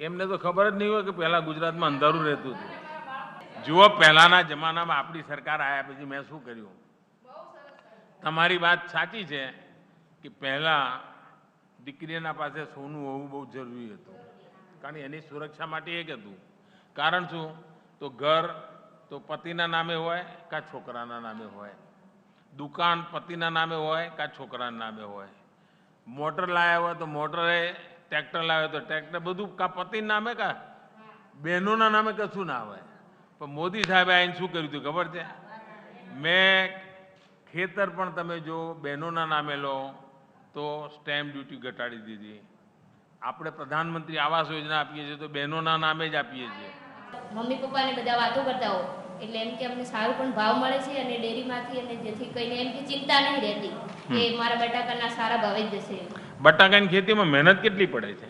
એમને તો ખબર જ નહીં હોય કે પહેલાં ગુજરાતમાં અંધારું રહેતું હતું. જુઓ, પહેલાંના જમાનામાં આપણી સરકાર આવ્યા પછી મેં શું કર્યું. તમારી વાત સાચી છે કે પહેલાં દીકરીના પાસે સોનું હોવું બહુ જરૂરી હતું, કારણ એની સુરક્ષા માટે એક હતું. કારણ શું? તો ઘર તો પતિના નામે હોય કાં છોકરાના નામે હોય, દુકાન પતિના નામે હોય કાં છોકરાના નામે હોય, મોટર લાવ્યા હોય તો મોટરે, ટ્રેક્ટર લાવ્યો તો ટ્રેક્ટર, બધું કાં પતિના નામે કાં બહેનોના નામે કશું ના હોય. પણ મોદી સાહેબે આવીને શું કર્યું હતું ખબર છે? મેં ખેતર પણ તમે જો બહેનોના નામે લો તો સ્ટેમ્પ ડ્યુટી ઘટાડી દીધી. આપણે પ્રધાનમંત્રી આવાસ યોજના આપીએ છીએ તો બહેનોના નામે જ આપીએ છીએ. મમ્મી પપ્પાને બધા વાતો કરતા હો એટલે એમ કે અમને સારું પણ ભાવ મળે છે અને ડેરીમાંથી, અને જેથી કહીને એમ કે ચિંતા નહીં રહેતી કે મારા બટાકાના સારા ભાવે જ જશે. બટાકાની ખેતીમાં મહેનત કેટલી પડે છે.